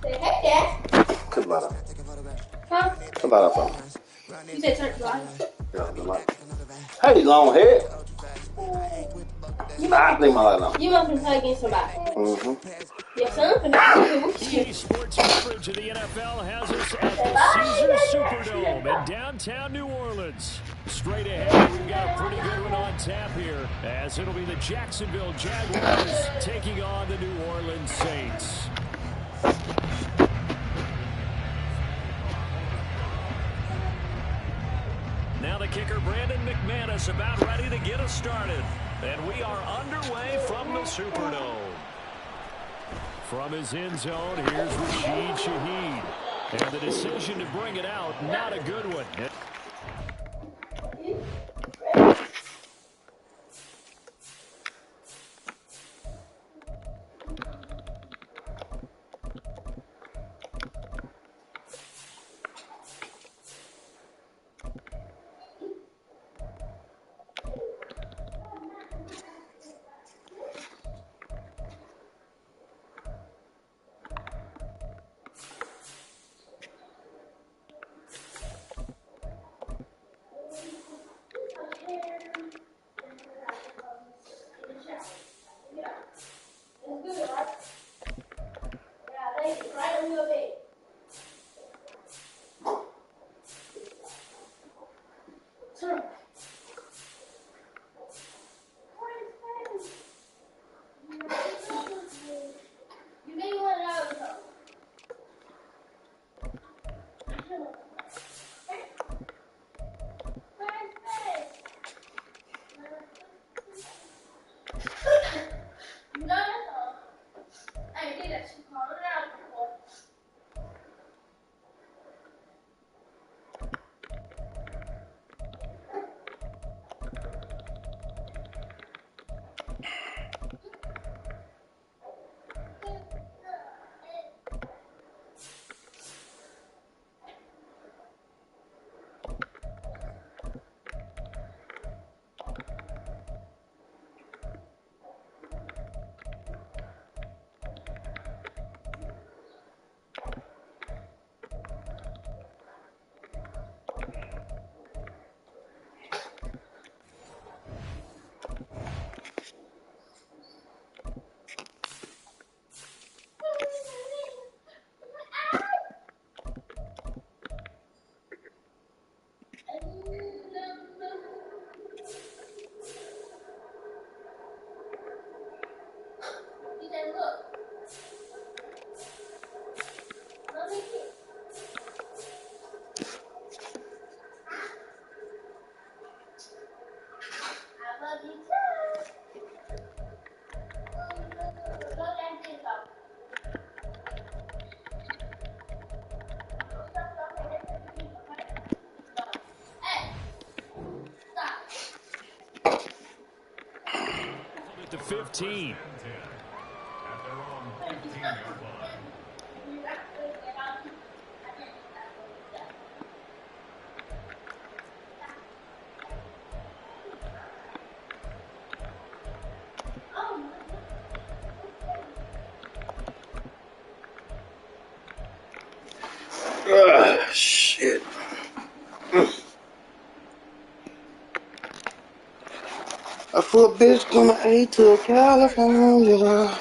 Hey, Dad. Cut light off. Huh? Cut light off. You said turn the light. Yeah, the light. Hey, long head. I think my light on. You must be taking somebody. Mm-hmm. Your son can be here with you. EA Sports coverage of the NFL has us at the Caesars Superdome in downtown New Orleans. Straight ahead, we've got a pretty good one on tap here, as it'll be the Jacksonville Jaguars taking on the New Orleans Saints. Now the kicker, Brandon McManus, about ready to get us started. And we are underway from the Superdome. From his end zone, here's Rashid Shaheed. And the decision to bring it out, not a good one. To 15. Shit. A full bitch coming A to California.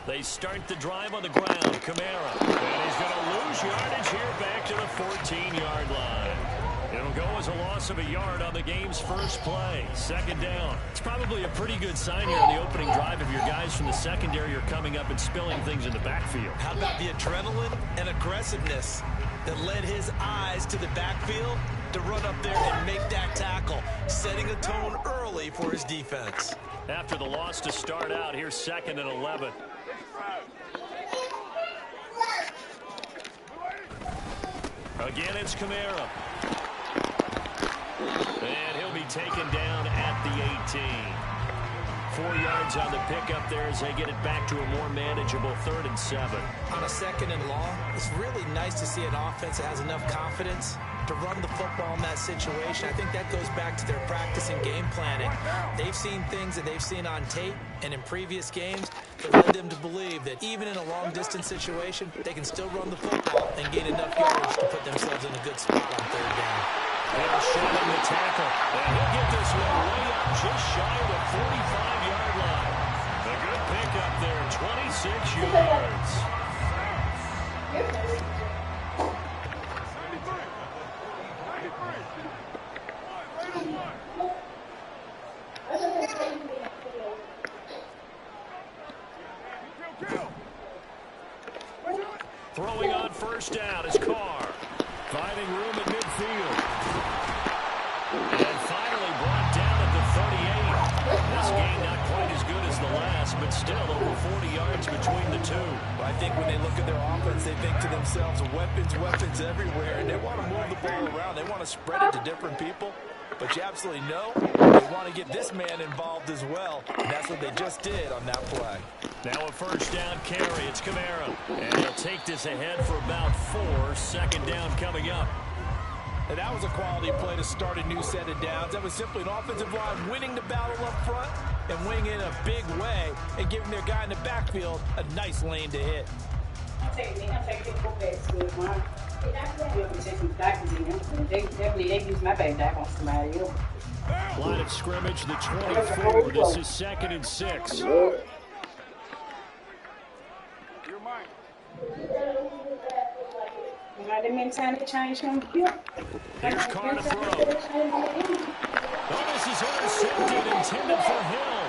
They start the drive on the ground. Kamara. And he's going to lose yardage here back to the 14-yard line. It'll go as a loss of a yard on the game's first play. Second down. It's probably a pretty good sign here on the opening drive if your guys from the secondary are coming up and spilling things in the backfield. How about the adrenaline and aggressiveness that led his eyes to the backfield to run up there and make that tackle, setting a tone early for his defense. After the loss to start out, here's 2nd and 11. Again, it's Kamara. And he'll be taken down at the 18. 4 yards on the pickup there as they get it back to a more manageable 3rd and 7. On a 2nd and long, it's really nice to see an offense that has enough confidence to run the football in that situation. I think that goes back to their practice and game planning. They've seen things that they've seen on tape and in previous games that led them to believe that even in a long-distance situation, they can still run the football and gain enough yards to put themselves in a good spot on 3rd down. They'll show him the tackle, and he'll get this one way up just shy of the 45-yard line. A good pickup there, 26 yards. Throwing on 1st down is Carr. Finding room at midfield. And finally brought down at the 38. This game not quite as good as the last, but still over 40 yards between the two. I think when they look at their offense, they think to themselves, weapons everywhere, and they want to move the ball around. They want to spread it to different people. But you absolutely know they want to get this man involved as well. And that's what they just did on that play. Now a 1st down carry. It's Kamara. And he'll take this ahead for about 4. 2nd down coming up. And that was a quality play to start a new set of downs. That was simply an offensive line winning the battle up front and winning in a big way and giving their guy in the backfield a nice lane to hit. They use my back back on somebody else. Line of scrimmage, the 24. This is 2nd and 6. Here's Carr to throw. Oh, this is intercepted, intended for Hill.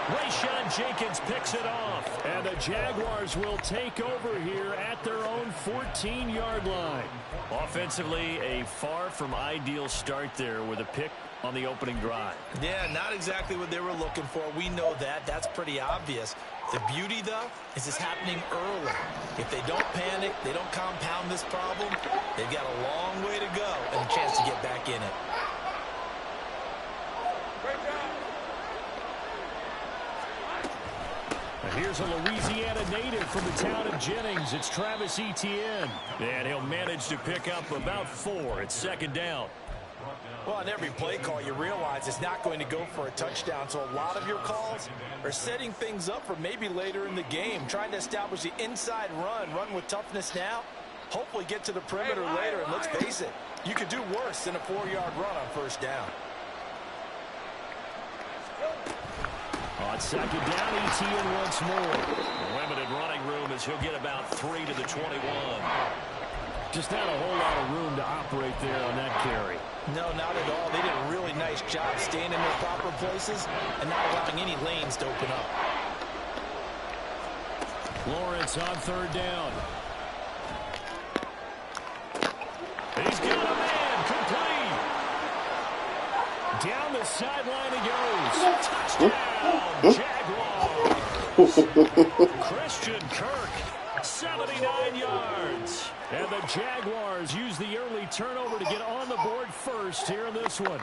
Rayshon Jenkins picks it off. And the Jaguars will take over here at their own 14-yard line. Offensively, a far from ideal start there with a pick on the opening drive. Yeah, not exactly what they were looking for. We know that. That's pretty obvious. The beauty, though, is it's happening early. If they don't panic, they don't compound this problem, they've got a long way to go and a chance to get back in it. Here's a Louisiana native from the town of Jennings. It's Travis Etienne. And he'll manage to pick up about 4. It's 2nd down. Well, on every play call, you realize it's not going to go for a touchdown. So a lot of your calls are setting things up for maybe later in the game, trying to establish the inside run with toughness now, hopefully get to the perimeter later. And let's face it, you could do worse than a 4-yard run on 1st down. On 2nd down, Etienne once more. Limited running room as he'll get about 3 to the 21. Just not a whole lot of room to operate there on that carry. No, not at all. They did a really nice job staying in their proper places and not allowing any lanes to open up. Lawrence on 3rd down. He's got a man complete. Down the sideline he goes. Touchdown, Jaguars. Christian Kirk, 79 yards. And the Jaguars use the early turnover to get on the board first here in this one.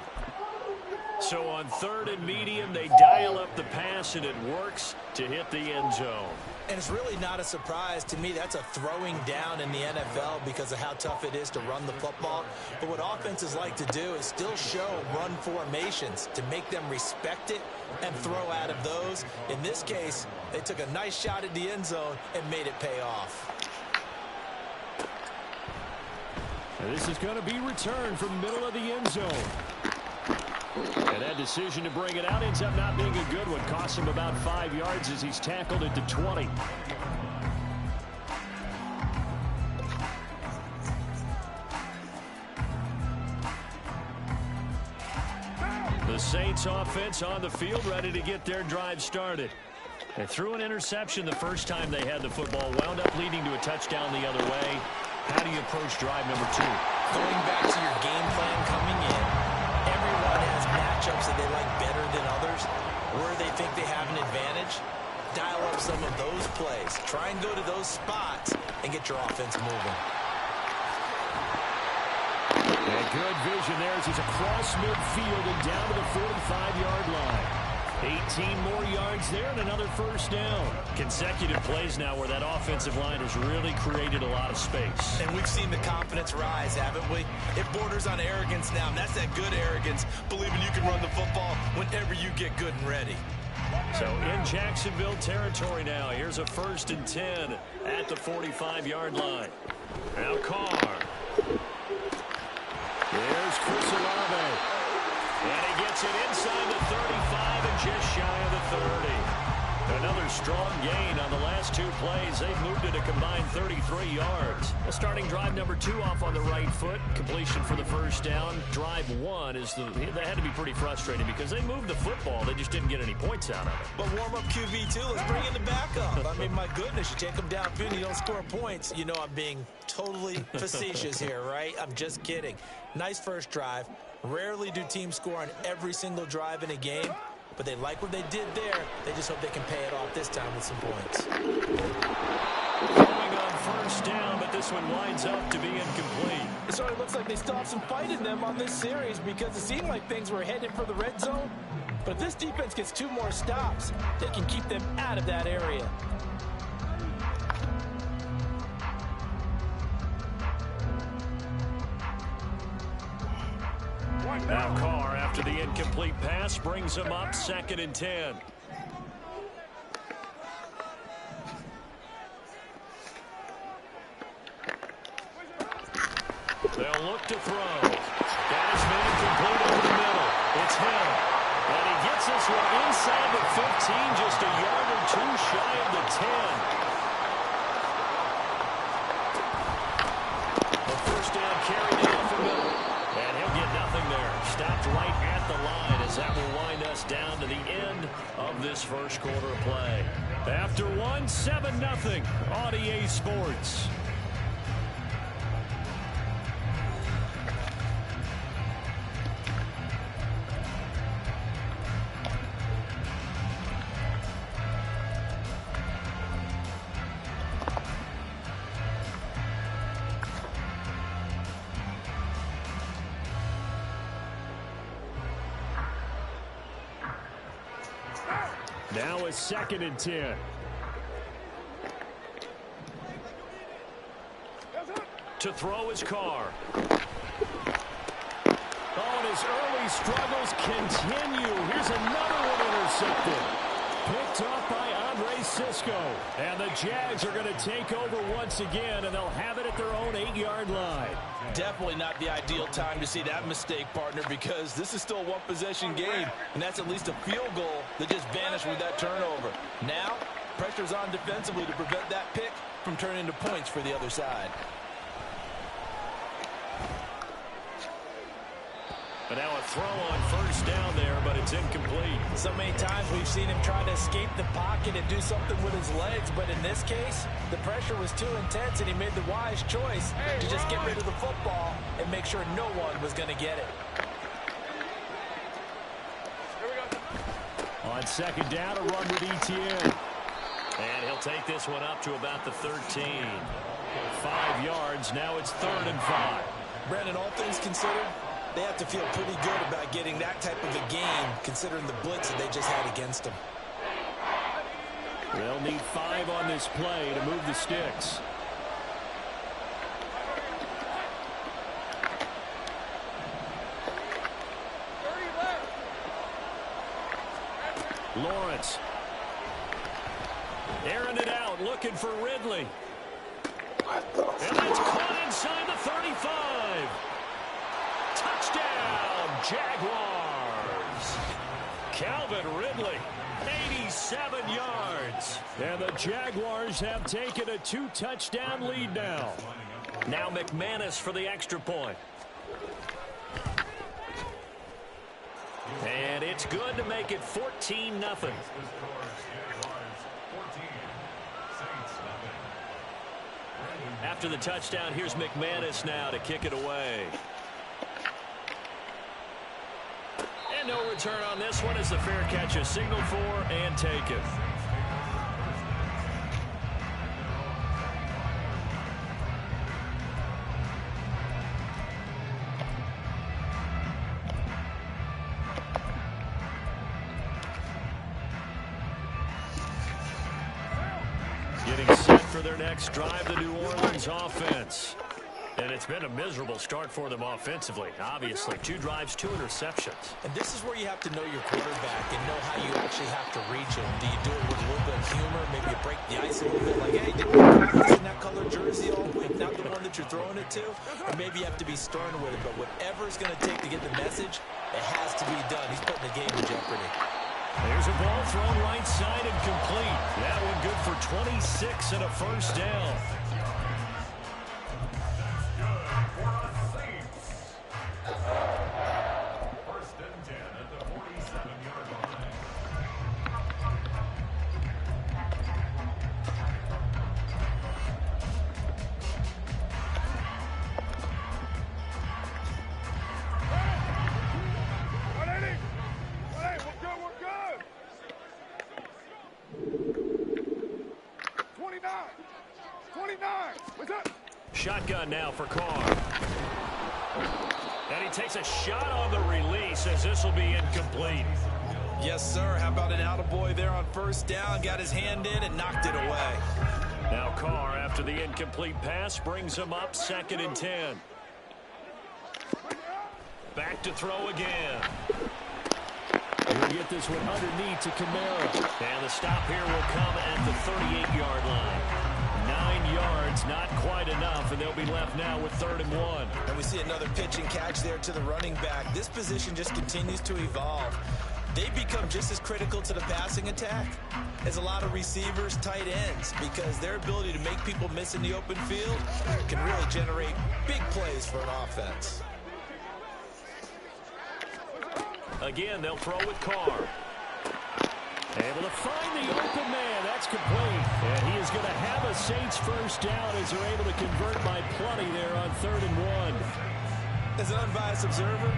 So on 3rd and medium, they dial up the pass, and it works to hit the end zone. And it's really not a surprise to me. That's a throwing down in the NFL because of how tough it is to run the football. But what offenses like to do is still show run formations to make them respect it and throw out of those. In this case, they took a nice shot at the end zone and made it pay off. And this is going to be returned from the middle of the end zone. And that decision to bring it out ends up not being a good one. Costs him about 5 yards as he's tackled at the 20. The Saints offense on the field, ready to get their drive started. They threw an interception the first time they had the football, wound up leading to a touchdown the other way. How do you approach drive number 2? Going back to your game plan coming in, everyone has matchups that they like better than others. Where they think they have an advantage, dial up some of those plays. Try and go to those spots and get your offense moving. And good vision there as he's across midfield and down to the 45-yard line. 18 more yards there and another first down. Consecutive plays now where that offensive line has really created a lot of space. And we've seen the confidence rise, haven't we? It borders on arrogance now, and that's that good arrogance, believing you can run the football whenever you get good and ready. So in Jacksonville territory now. Here's a 1st and 10 at the 45-yard line. Now Carr. Here's Chris Olave. And he gets it inside the 35 and just shy of the 30. Another strong gain on the last 2 plays. They've moved it a combined 33 yards. Well, starting drive number 2 off on the right foot. Completion for the first down. Drive 1 is that had to be pretty frustrating because they moved the football. They just didn't get any points out of it. But warm-up QB2, let's bring in the backup. I mean, my goodness, you take them downfield and you don't score points. You know I'm being totally facetious here, right? I'm just kidding. Nice first drive. Rarely do teams score on every single drive in a game, but they like what they did there. They just hope they can pay it off this time with some points. Going on first down, but this one winds up to be incomplete. It sort of looks like they still have some fight in them on this series because it seemed like things were headed for the red zone. But if this defense gets 2 more stops, they can keep them out of that area. Now Carr, after the incomplete pass, brings him up 2nd and 10. They'll look to throw. Got his man complete over the middle. It's him. And he gets this one inside the 15, just a yard or 2 shy of the 10. The first down carry down the middle. And he'll get nothing there. Stopped right at the line as that will wind us down to the end of this first quarter of play. After 1, 7-0 on EA Sports. Now a 2nd and 10. To throw his Carr. Oh, and his early struggles continue. Here's another one intercepted. Picked off by Cisco. And the Jags are going to take over once again, and they'll have it at their own 8-yard line. Definitely not the ideal time to see that mistake, partner, because this is still a one-possession game, and that's at least a field goal that just vanished with that turnover. Now, pressure's on defensively to prevent that pick from turning into points for the other side. But now a throw on first down there, but it's incomplete. So many times we've seen him try to escape the pocket and do something with his legs, but in this case, the pressure was too intense, and he made the wise choice to just get rid of the football and make sure no one was going to get it. On second down, a run with Etienne. And he'll take this one up to about the 13. 5 yards, now it's 3rd and 5. Brandon, all things considered, they have to feel pretty good about getting that type of a game, considering the blitz that they just had against them. They'll need 5 on this play to move the sticks. Lawrence. Airing it out, looking for Ridley. And it's caught inside the 35. Touchdown, Jaguars. Calvin Ridley, 87 yards. And the Jaguars have taken a 2-touchdown lead now. Now McManus for the extra point. And it's good to make it 14-0. After the touchdown, here's McManus now to kick it away. And no return on this one as the fair catch is signaled for and taken. Getting set for their next drive, the New Orleans offense. And it's been a miserable start for them offensively, obviously. 2 drives, 2 interceptions. And this is where you have to know your quarterback and know how you actually have to reach him. Do you do it with a little bit of humor? Maybe you break the ice a little bit, like, hey, did you practice in that color jersey all week, not the one that you're throwing it to? Or maybe you have to be stern with it, but whatever it's going to take to get the message, it has to be done. He's putting the game in jeopardy. There's a ball thrown right side and complete. That one good for 26 and a first down. Shotgun now for Carr. And he takes a shot on the release as this will be incomplete. Yes, sir. How about an attaboy there on first down? Got his hand in and knocked it away. Now Carr, after the incomplete pass, brings him up 2nd and 10. Back to throw again. He'll get this one underneath to Kamara. And the stop here will come at the 38-yard line. 9 yards, not quite enough, and they'll be left now with 3rd and 1. And we see another pitch and catch there to the running back. This position just continues to evolve. They become just as critical to the passing attack as a lot of receivers, tight ends, because their ability to make people miss in the open field can really generate big plays for an offense. Again, they'll throw with Carr. Able to find the open man. That's complete. And he is going to have a Saints first down as they're able to convert by plenty there on 3rd and 1. As an unbiased observer,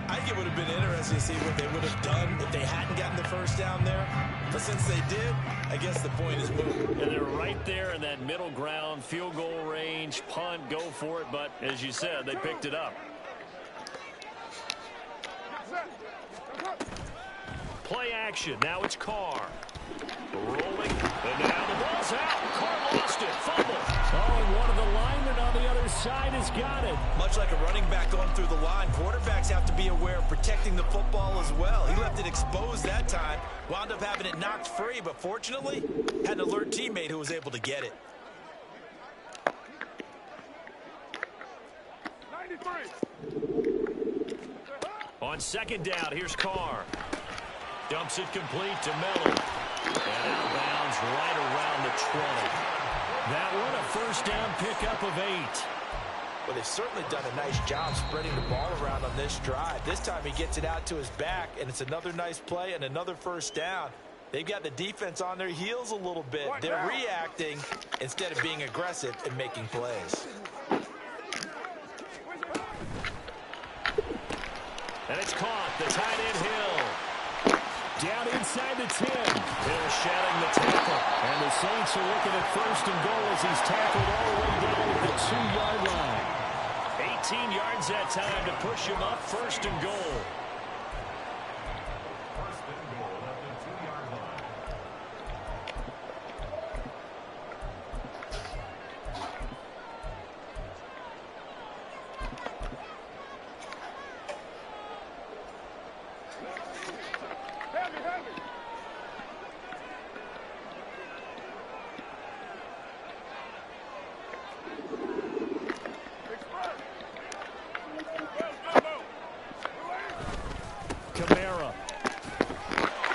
I think it would have been interesting to see what they would have done if they hadn't gotten the first down there. But since they did, I guess the point is moved. And they're right there in that middle ground, field goal range, punt, go for it. But as you said, they picked it up. Play action. Now it's Carr. Rolling. And now the ball's out. Carr lost it. Fumble. Oh, and one of the linemen on the other side has got it. Much like a running back going through the line, quarterbacks have to be aware of protecting the football as well. He left it exposed that time. Wound up having it knocked free, but fortunately, had an alert teammate who was able to get it. 93. On 2nd down, here's Carr. Dumps it complete to Miller. And out of bounds right around the 20. That one a first down pickup of 8. Well, they've certainly done a nice job spreading the ball around on this drive. This time he gets it out to his back, and it's another nice play and another first down. They've got the defense on their heels a little bit. They're reacting instead of being aggressive and making plays. And it's caught. The tight end Hill. Down inside the 10. Hill shedding the tackle. And the Saints are looking at 1st and goal as he's tackled all the way down at the 2-yard line. 18 yards that time to push him up 1st and goal. Kamara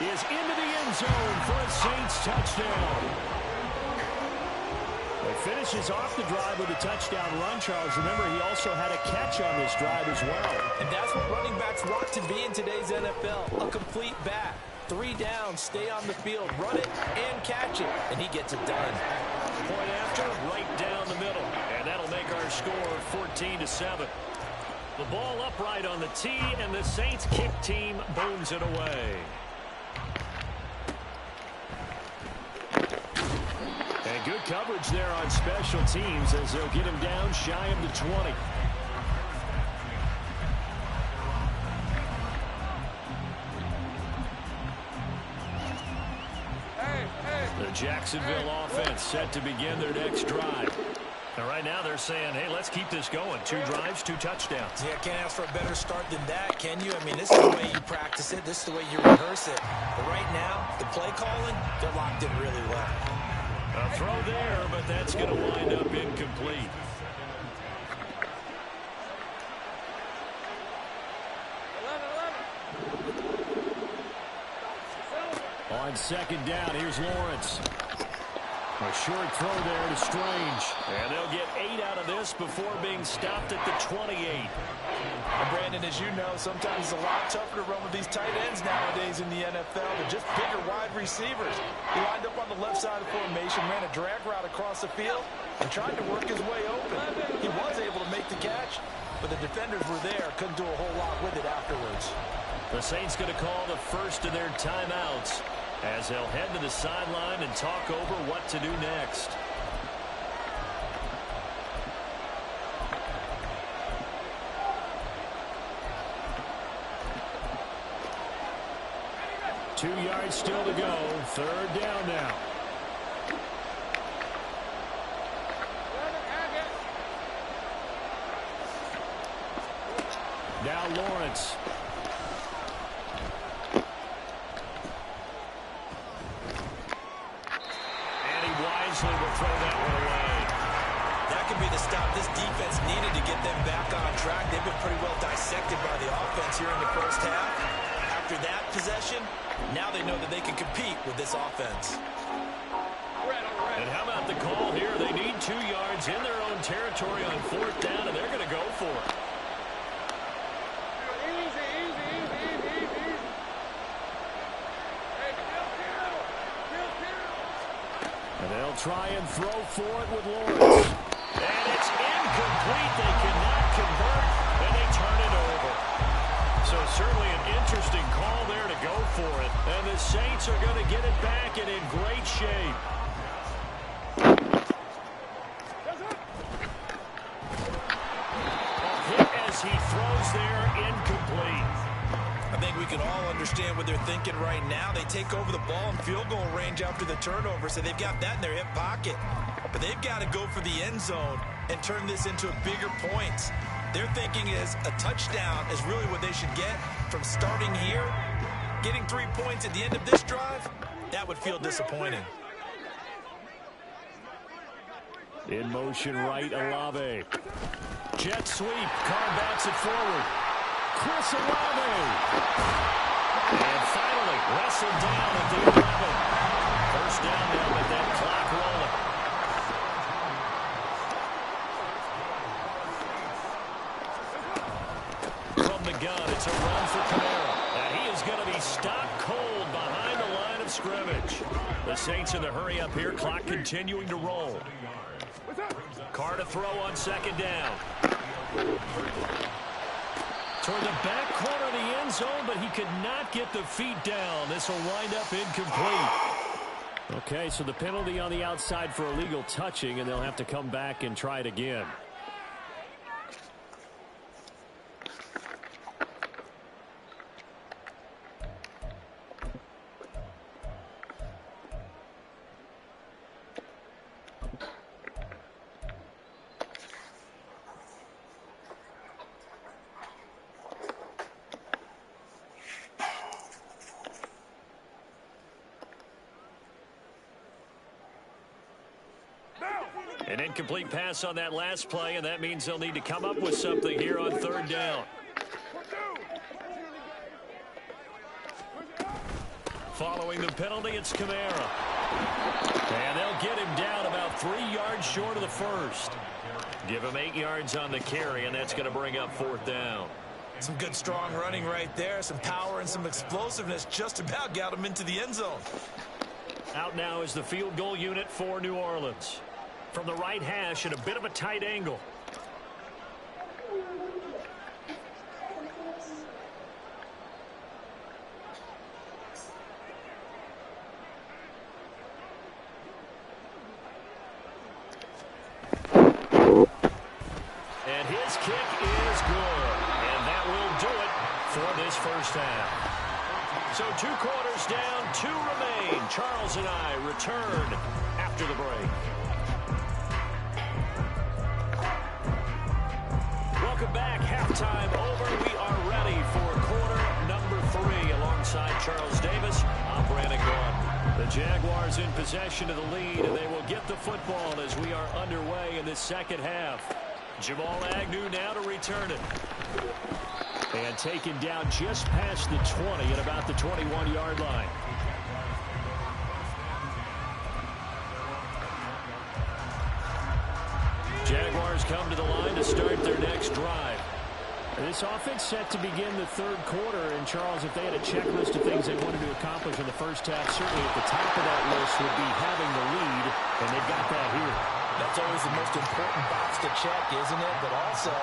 is into the end zone for a Saints touchdown. He finishes off the drive with a touchdown run, Charles. Remember, he also had a catch on this drive as well. And that's what running backs want to be in today's NFL, a complete back. 3 downs, stay on the field, run it, and catch it. And he gets it done. Point after, right down the middle. And that'll make our score 14-7. The ball upright on the tee, and the Saints kick team booms it away. And good coverage there on special teams as they'll get him down shy of the 20. Jacksonville offense set to begin their next drive. And right now they're saying, hey, let's keep this going. 2 drives, 2 touchdowns. Yeah, can't ask for a better start than that, can you? I mean, this is the way you practice it. This is the way you rehearse it. But right now, the play calling, they're locked in really well. A throw there, but that's going to wind up incomplete. On second down, here's Lawrence. A short throw there to Strange. And they'll get 8 out of this before being stopped at the 28. And Brandon, as you know, sometimes it's a lot tougher to run with these tight ends nowadays in the NFL. They're just bigger wide receivers. He lined up on the left side of the formation, ran a drag route across the field, and tried to work his way open. He was able to make the catch, but the defenders were there. Couldn't do a whole lot with it afterwards. The Saints going to call the first of their timeouts as they'll head to the sideline and talk over what to do next. Two yards still to go. Third down now. Now Lawrence. Will throw that one away. That could be the stop this defense needed to get them back on track. They've been pretty well dissected by the offense here in the first half. After that possession, now they know that they can compete with this offense. And how about the call here? They need 2 yards in their own territory on 4th down, and they're going to go for it. They'll try and throw for it with Lawrence. And it's incomplete. They cannot convert, and they turn it over. So certainly an interesting call there to go for it. And the Saints are going to get it back and in great shape. A hit as he throws there, incomplete. I think we can all understand what they're thinking right now. They take over the ball in field goal range after the turnover, so they've got that in their hip pocket. But they've got to go for the end zone and turn this into bigger points. Their thinking is a touchdown is really what they should get from starting here. Getting 3 points at the end of this drive, that would feel disappointing. In motion right, Olave. Jet sweep, Carr bats it forward. Chris Olave. And finally, wrestled down at the 11. First down now with that clock rolling. From the gun, it's a run for Camara. And he is going to be stopped cold behind the line of scrimmage. The Saints in the hurry up here, clock continuing to roll. Carr to throw on second down. Toward the back corner of the end zone, but he could not get the feet down. This will wind up incomplete. Okay, so the penalty on the outside for illegal touching, and they'll have to come back and try it again. An incomplete pass on that last play, and that means they'll need to come up with something here on third down. Following the penalty, it's Camara. And they'll get him down about 3 yards short of the first. Give him 8 yards on the carry, and that's going to bring up fourth down. Some good strong running right there. Some power and some explosiveness just about got him into the end zone. Out now is the field goal unit for New Orleans. From the right hash at a bit of a tight angle. And his kick is good. And that will do it for this first half. So 2 quarters down, 2 remain. Charles and I return after the break. Welcome back. Halftime over. We are ready for quarter number 3 alongside Charles Davis. I'm Brandon Gaudin. The Jaguars in possession of the lead, and they will get the football as we are underway in this second half. Jamal Agnew now to return it. And taken down just past the 20 at about the 21-yard line. Jaguars come to the line to start their next drive. This offense set to begin the third quarter. And, Charles, if they had a checklist of things they wanted to accomplish in the first half, certainly at the top of that list would be having the lead, and they've got that here. That's always the most important box to check, isn't it? But also,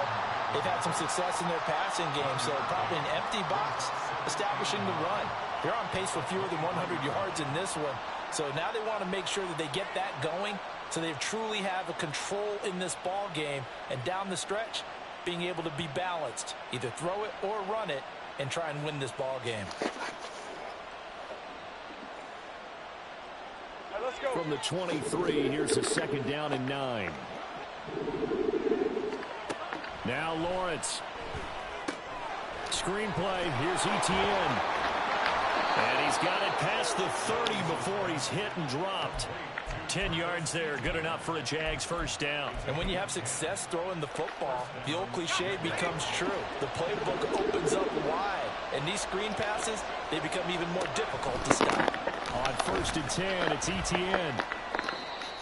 they've had some success in their passing game, so probably an empty box establishing the run. They're on pace for fewer than 100 yards in this one. So now they want to make sure that they get that going so they truly have a control in this ball game. And down the stretch, being able to be balanced, either throw it or run it, and try and win this ball game. From the 23, here's a 2nd down and 9. Now Lawrence. Screenplay. Here's Etienne. And he's got it past the 30 before he's hit and dropped. 10 yards there. Good enough for a Jags first down. And when you have success throwing the football, the old cliche becomes true. The playbook opens up wide. And these screen passes, they become even more difficult to stop. On 1st and 10, it's Etienne.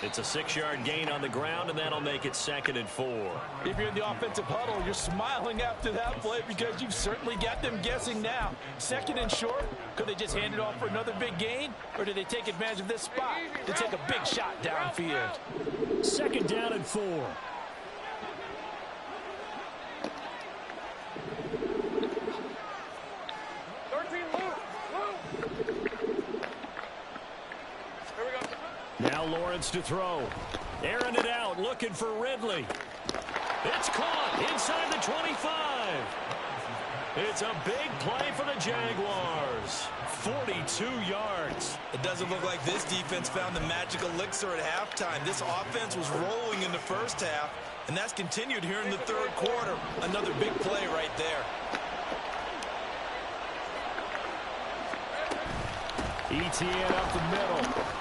It's a 6-yard gain on the ground, and that'll make it 2nd and 4. If you're in the offensive huddle, you're smiling after that play because you've certainly got them guessing now. 2nd and short, could they just hand it off for another big gain? Or did they take advantage of this spot to take a big shot downfield? 2nd down and 4. Now Lawrence to throw. Airing it out, looking for Ridley. It's caught inside the 25. It's a big play for the Jaguars. 42 yards. It doesn't look like this defense found the magical elixir at halftime. This offense was rolling in the first half, and that's continued here in the third quarter. Another big play right there. Etienne up the middle.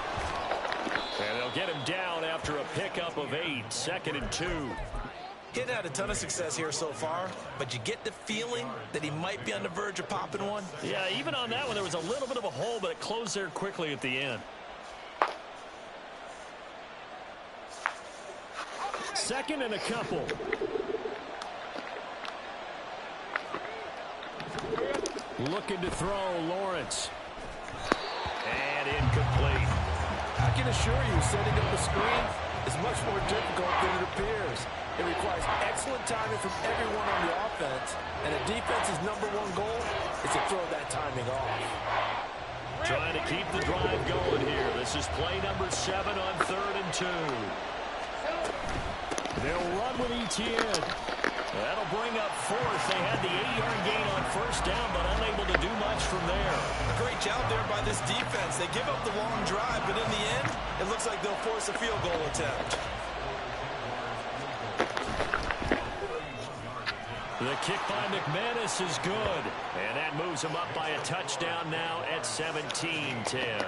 And they'll get him down after a pickup of 8. 2nd and 2. He hadn't had a ton of success here so far, but you get the feeling that he might be on the verge of popping one. Yeah, even on that one, there was a little bit of a hole, but it closed there quickly at the end. 2nd and a couple. Looking to throw, Lawrence. And incomplete. I can assure you, setting up a screen is much more difficult than it appears. It requires excellent timing from everyone on the offense, and a defense's #1 goal is to throw that timing off. Trying to keep the drive going here. This is play number 7 on 3rd and 2. They'll run with Etienne. That'll bring up 4th. They had the 8-yard gain on 1st down, but unable to do much from there. A great job there by this defense. They give up the long drive, but in the end, it looks like they'll force a field goal attempt. The kick by McManus is good, and that moves him up by a touchdown now at 17-10.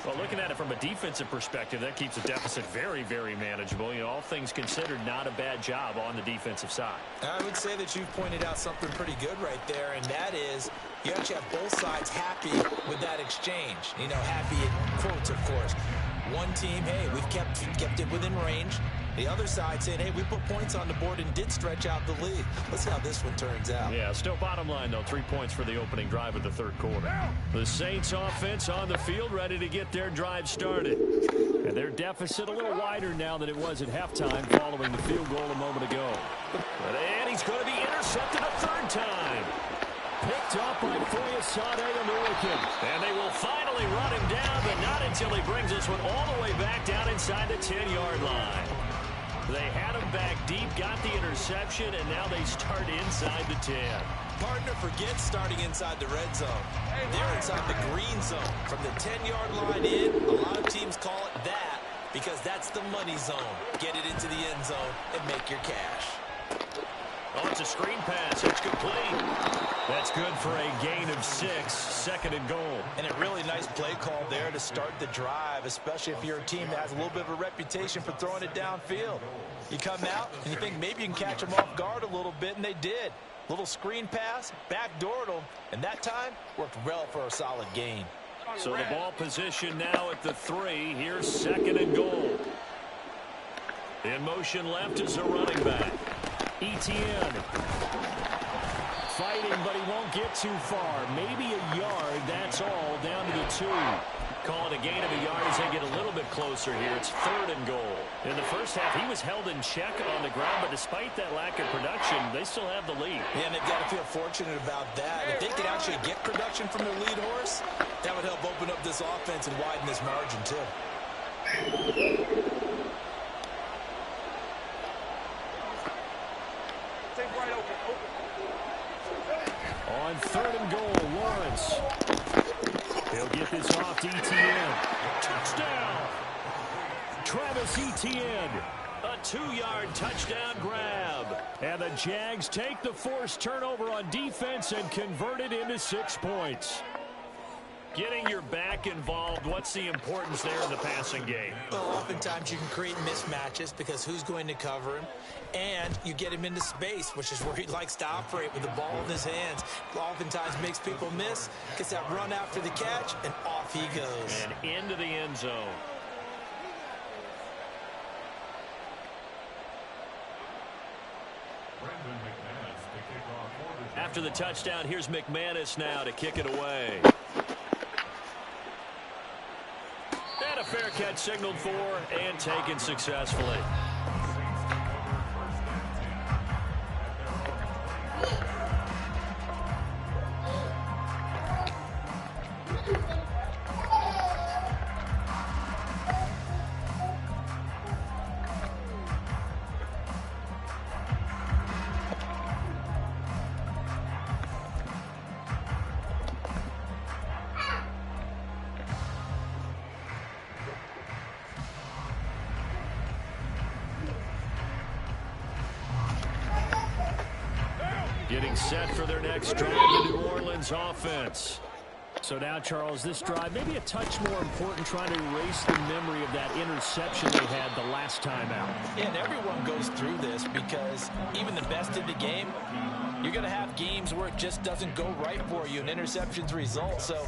Well, looking at it from a defensive perspective, that keeps the deficit very, very manageable. You know, all things considered, not a bad job on the defensive side. I would say that you've pointed out something pretty good right there, and that is you actually have both sides happy with that exchange. You know, happy in quotes, of course. One team, hey, we've kept it within range. The other side saying, hey, we put points on the board and did stretch out the lead. Let's see how this one turns out. Yeah, still bottom line, though, 3 points for the opening drive of the third quarter. The Saints offense on the field, ready to get their drive started. And their deficit a little wider now than it was at halftime following the field goal a moment ago. And he's going to be intercepted a 3rd time. Picked up by Foyesade American. And they will finally run him down, but not until he brings this one all the way back down inside the 10-yard line. They had him back deep, got the interception, and now they start inside the 10. partner, forget starting inside the red zone. They're inside the green zone. From the 10-yard line in, a lot of teams call it that because that's the money zone. Get it into the end zone and make your cash. Oh, it's a screen pass. It's complete. That's good for a gain of 6, 2nd and goal. And a really nice play call there to start the drive, especially if you're a team that has a little bit of a reputation for throwing it downfield. You come out and you think maybe you can catch them off guard a little bit, and they did. Little screen pass, backdoored them, and that time worked well for a solid gain. So the ball position now at the 3. Here's 2nd and goal. In motion left is a running back. Etienne fighting, but he won't get too far. Maybe a yard, that's all, down to the 2. Call it a gain of a yard as they get a little bit closer here. It's 3rd and goal. In the first half, he was held in check on the ground, but despite that lack of production, they still have the lead. Yeah, and they've got to feel fortunate about that. If they could actually get production from their lead horse, that would help open up this offense and widen this margin, too. On 3rd and goal, Lawrence. He'll get this off to Etienne. Touchdown! Travis Etienne. A 2-yard touchdown grab. And the Jags take the forced turnover on defense and convert it into 6 points. Getting your back involved, what's the importance there in the passing game? Well, oftentimes you can create mismatches because who's going to cover him? And you get him into space, which is where he likes to operate with the ball in his hands. Oftentimes makes people miss, gets that run after the catch, and off he goes. And into the end zone. After the touchdown, here's McManus now to kick it away. And a fair catch signaled for and taken successfully. Getting set for their next drive, the New Orleans offense. So now, Charles, this drive maybe a touch more important, trying to erase the memory of that interception they had the last time out. Yeah, and everyone goes through this because even the best in the game, you're going to have games where it just doesn't go right for you and interceptions result. So,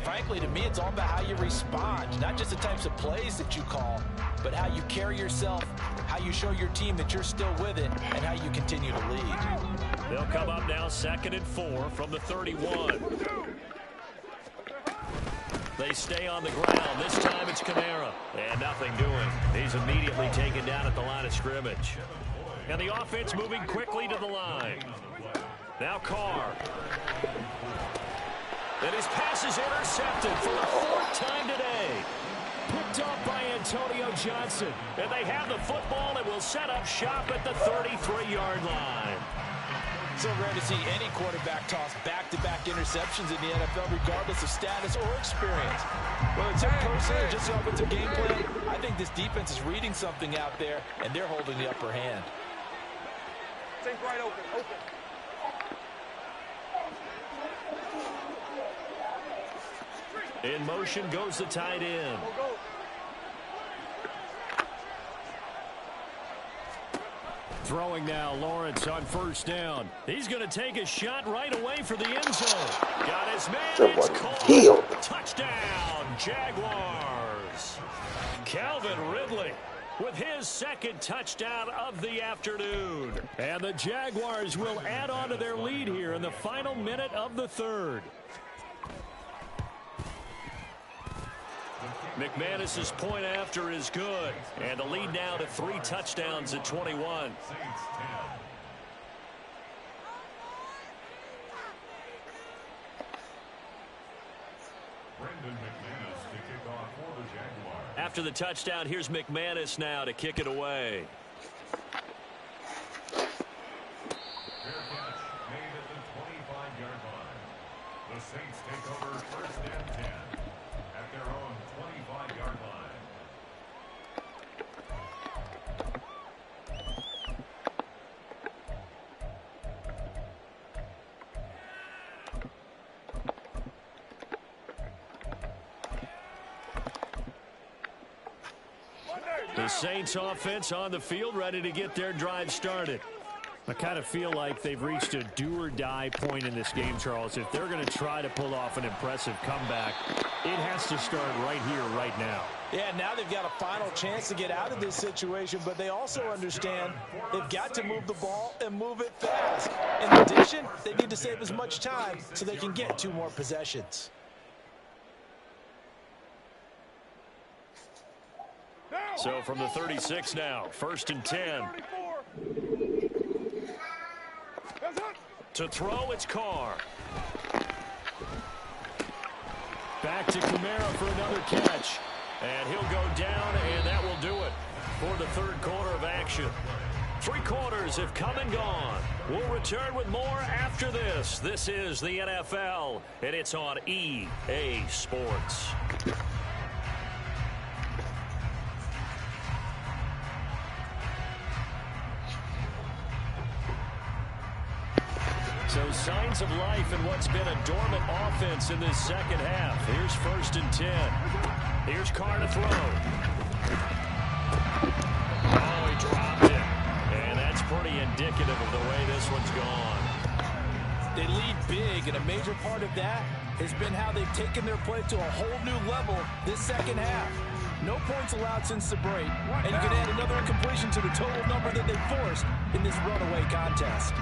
frankly, to me, it's all about how you respond, not just the types of plays that you call, but how you carry yourself, how you show your team that you're still with it, and how you continue to lead. They'll come up now 2nd and 4 from the 31. They stay on the ground. This time it's Kamara. And nothing doing. He's immediately taken down at the line of scrimmage. And the offense moving quickly to the line. Now Carr. And his pass is intercepted for the 4th time today. Picked up by Antonio Johnson. And they have the football and will set up shop at the 33-yard line. So rare to see any quarterback toss back-to-back interceptions in the NFL, regardless of status or experience. Whether it's in person or just the offensive game plan, I think this defense is reading something out there, and they're holding the upper hand. Take right open. In motion goes the tight end. Throwing now, Lawrence on 1st down. He's going to take a shot right away for the end zone. Got his man. It's caught. Touchdown, Jaguars. Calvin Ridley with his 2nd touchdown of the afternoon. And the Jaguars will add on to their lead here in the final minute of the 3rd. McManus's point after is good. And the lead now to 3 touchdowns at 21. After the touchdown, here's McManus now to kick it away. Saints take over 1st and 10 at their own 25-yard line. The Saints offense on the field, ready to get their drive started. I kind of feel like they've reached a do-or-die point in this game, Charles. If they're going to try to pull off an impressive comeback, it has to start right here, right now. Yeah, now they've got a final chance to get out of this situation, but they also understand they've got to move the ball and move it fast. In addition, they need to save as much time so they can get 2 more possessions. So from the 36 now, 1st and 10. To throw, it's Carr. Back to Kamara for another catch. And he'll go down, and that will do it for the 3rd quarter of action. 3 quarters have come and gone. We'll return with more after this. This is the NFL, and it's on EA Sports. So signs of life in what's been a dormant offense in this second half. Here's 1st and 10. Here's Carr to throw. Oh, he dropped it. And that's pretty indicative of the way this one's gone. They lead big, and a major part of that has been how they've taken their play to a whole new level this second half. No points allowed since the break, and you can add another incompletion to the total number that they forced in this runaway contest.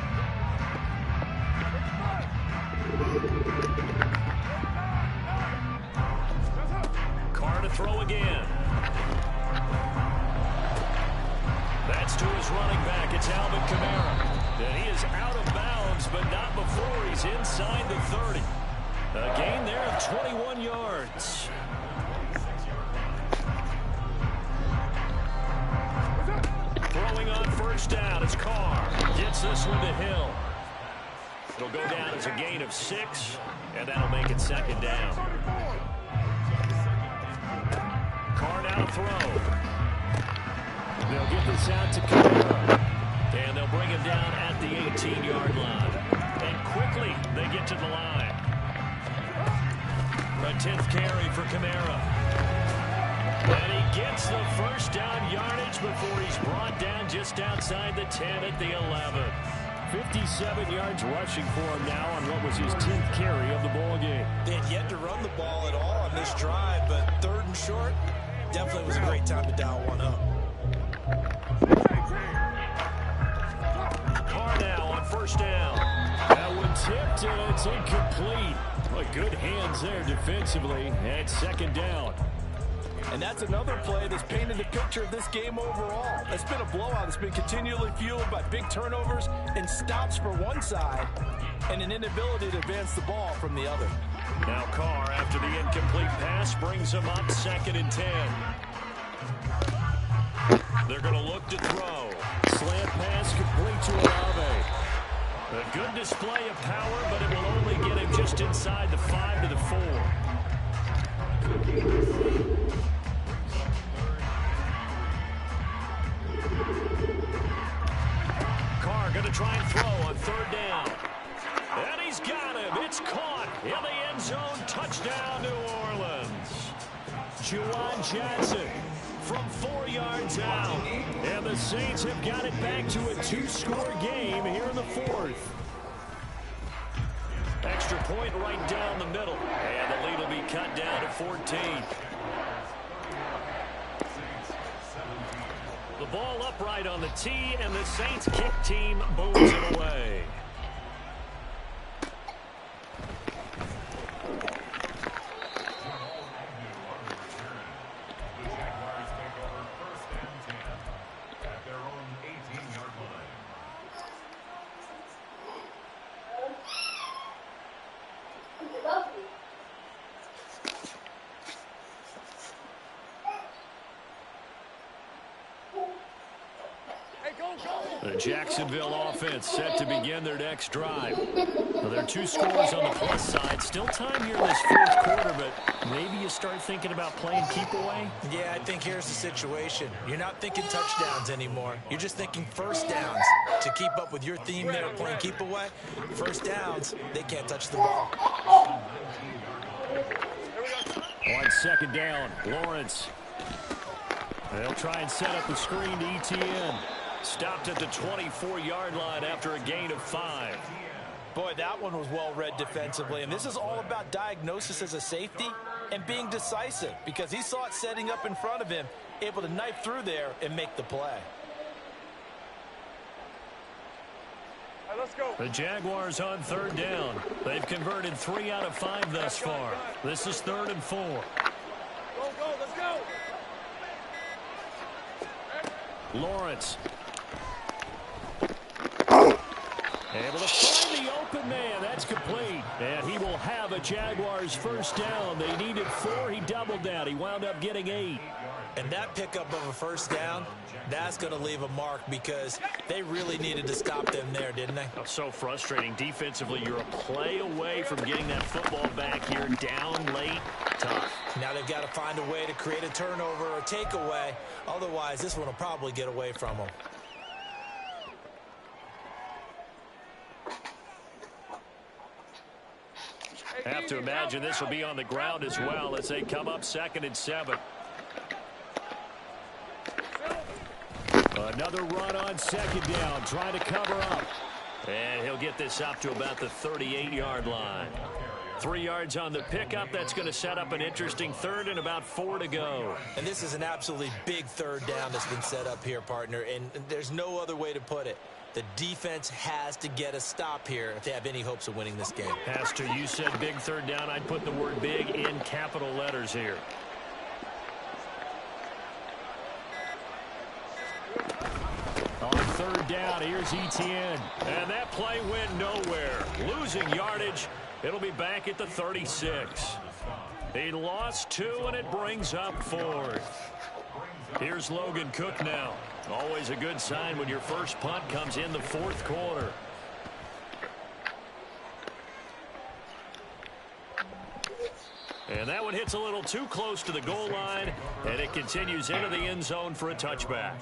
Carr to throw again. That's to his running back. It's Alvin Kamara. And he is out of bounds, but not before he's inside the 30. A gain there of 21 yards. Throwing on 1st down. It's Carr. Gets this one to Hill. It'll go down as a gain of 6, and that'll make it 2nd down. Carr now to throw. They'll get this out to Kamara. And they'll bring him down at the 18-yard line. And quickly, they get to the line. A 10th carry for Kamara. And he gets the 1st down yardage before he's brought down just outside the 10 at the 11. 57 yards rushing for him now on what was his 10th carry of the ball game. They had yet to run the ball at all on this drive, but 3rd and short definitely was a great time to dial one up. Carr now on 1st down. That one tipped, and it's incomplete. But good hands there defensively at 2nd down. And that's another play that's painted the picture of this game overall. It's been a blowout. It's been continually fueled by big turnovers and stops for one side and an inability to advance the ball from the other. Now Carr, after the incomplete pass, brings him up 2nd and 10. They're going to look to throw. Slant pass complete to Olave. A good display of power, but it will only get him just inside the 5 to the 4. Carr going to try and throw on 3rd down. And he's got him. It's caught in the end zone. Touchdown, New Orleans. Juwan Johnson from 4 yards out. And the Saints have got it back to a 2-score game here in the 4th. Extra point right down the middle. And the lead will be cut down to 14. The ball upright on the tee, and the Saints kick team booms it away. The Jacksonville offense set to begin their next drive. Well, there are two scores on the plus side. Still time here in this fourth quarter, but maybe you start thinking about playing keep away? Yeah, I think here's the situation. You're not thinking touchdowns anymore. You're just thinking first downs. To keep up with your theme there playing keep away, first downs, they can't touch the ball. On second down, Lawrence. They'll try and set up the screen to ETN. Stopped at the 24-yard line after a gain of 5. Boy, that one was well read defensively, and this is all about diagnosis as a safety and being decisive because he saw it setting up in front of him, able to knife through there and make the play. Let's go. The Jaguars on third down. They've converted 3 out of 5 thus far. This is 3rd and 4. Go, let's go. Lawrence. Able to find the open man. That's complete. And he will have a Jaguars first down. They needed 4. He doubled that. He wound up getting 8. And that pickup of a first down, that's going to leave a mark because they really needed to stop them there, didn't they? Oh, so frustrating. Defensively, you're a play away from getting that football back here. Down late. Tough. Now they've got to find a way to create a turnover or a takeaway. Otherwise, this one will probably get away from them. Have to imagine this will be on the ground as well as they come up 2nd and 7. Another run on 2nd down, trying to cover up. And he'll get this up to about the 38-yard line. 3 yards on the pickup. That's going to set up an interesting 3rd and about 4 to go. And this is an absolutely big 3rd down that's been set up here, partner. And there's no other way to put it. The defense has to get a stop here if they have any hopes of winning this game. Has to. You said big 3rd down. I'd put the word big in capital letters here. On 3rd down, here's ETN. And that play went nowhere. Losing yardage. It'll be back at the 36. He lost 2, and it brings up 4th. Here's Logan Cook now. Always a good sign when your first punt comes in the 4th quarter. And that one hits a little too close to the goal line, and it continues into the end zone for a touchback.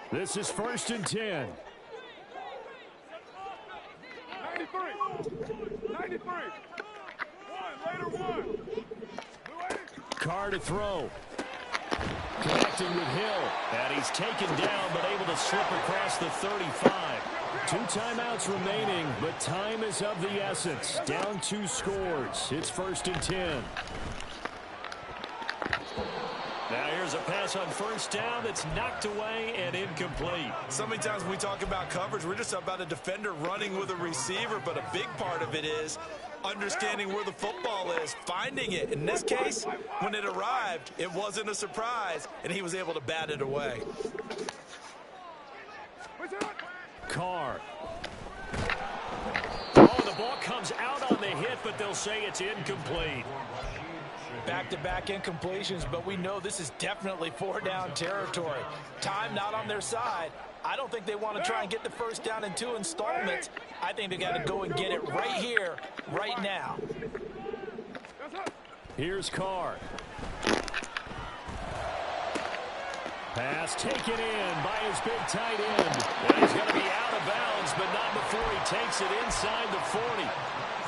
This is 1st and 10. 93. Later one. Carr to throw. Connecting with Hill. And he's taken down, but able to slip across the 35. 2 timeouts remaining, but time is of the essence. Down 2 scores. It's 1st and 10. Now here's a pass on 1st down that's knocked away and incomplete. So many times when we talk about coverage, we're just about a defender running with a receiver, but a big part of it is understanding where the football is, finding it. In this case, when it arrived, it wasn't a surprise, and he was able to bat it away. Carr. Oh, the ball comes out on the hit, but they'll say it's incomplete. Back-to-back incompletions, but we know this is definitely 4-down territory. Time not on their side. I don't think they want to try and get the first down in 2 installments. I think they got to go and get it right here, right now. Here's Carr. Pass taken in by his big tight end. And he's going to be out of bounds, but not before he takes it inside the 40.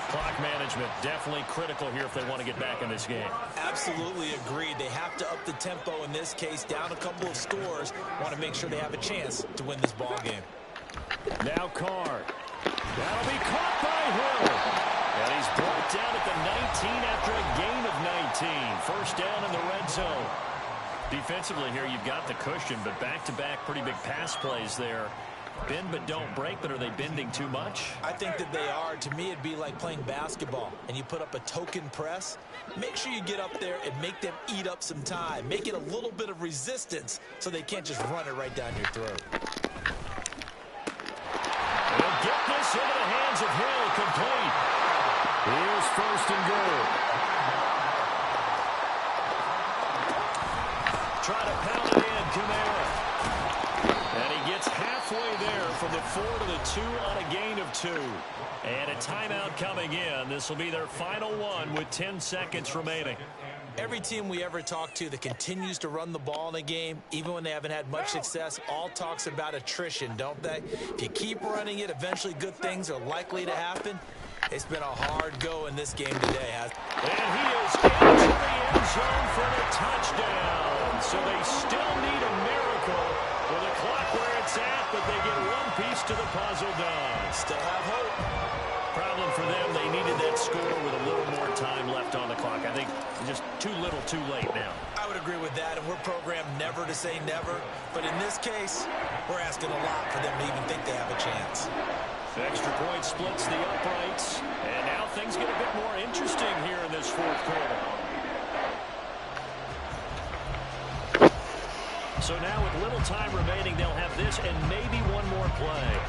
Clock management definitely critical here if they want to get back in this game. Absolutely agreed. They have to up the tempo in this case, down a couple of scores. Want to make sure they have a chance to win this ball game. Now Carr. That'll be caught by Hill. And he's brought down at the 19 after a gain of 19. First down in the red zone. Defensively here, you've got the cushion, but back-to-back pretty big pass plays there. Bend but don't break, but are they bending too much? I think that they are. To me, it'd be like playing basketball, and you put up a token press. Make sure you get up there and make them eat up some time. Make it a little bit of resistance so they can't just run it right down your throat. pass into the hands of Hill, complete. Here's first and goal. Try to pound it in, Kamara. And he gets halfway there from the 4 to the 2 on a gain of 2. And a timeout coming in. This will be their final one with 10 seconds remaining. Every team we ever talk to that continues to run the ball in a game, even when they haven't had much success, all talks about attrition, don't they? If you keep running it, eventually good things are likely to happen. It's been a hard go in this game today. And he is into the end zone for the touchdown. So they still need a miracle with the clock where it's at, but they get one piece to the puzzle done. Still have hope. Problem for them, they needed that score with a little more time left on the clock. I think just too little too late now. I would agree with that, and we're programmed never to say never. But in this case, we're asking a lot for them to even think they have a chance. Extra point splits the uprights, and now things get a bit more interesting here in this fourth quarter. So now with little time remaining, they'll have this and maybe one more play.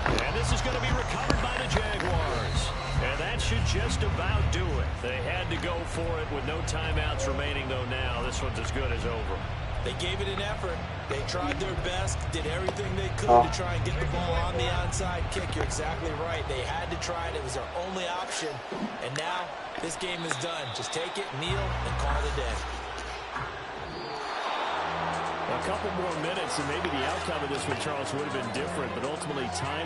And this is going to be recovered by the Jaguars. And that should just about do it. They had to go for it with no timeouts remaining, though now this one's as good as over. They gave it an effort. They tried their best, did everything they could to try and get the ball on the onside kick. You're exactly right. They had to try it. It was their only option. And now this game is done. Just take it, kneel, and call it a day. A couple more minutes, and maybe the outcome of this one, Charles, would have been different, but ultimately time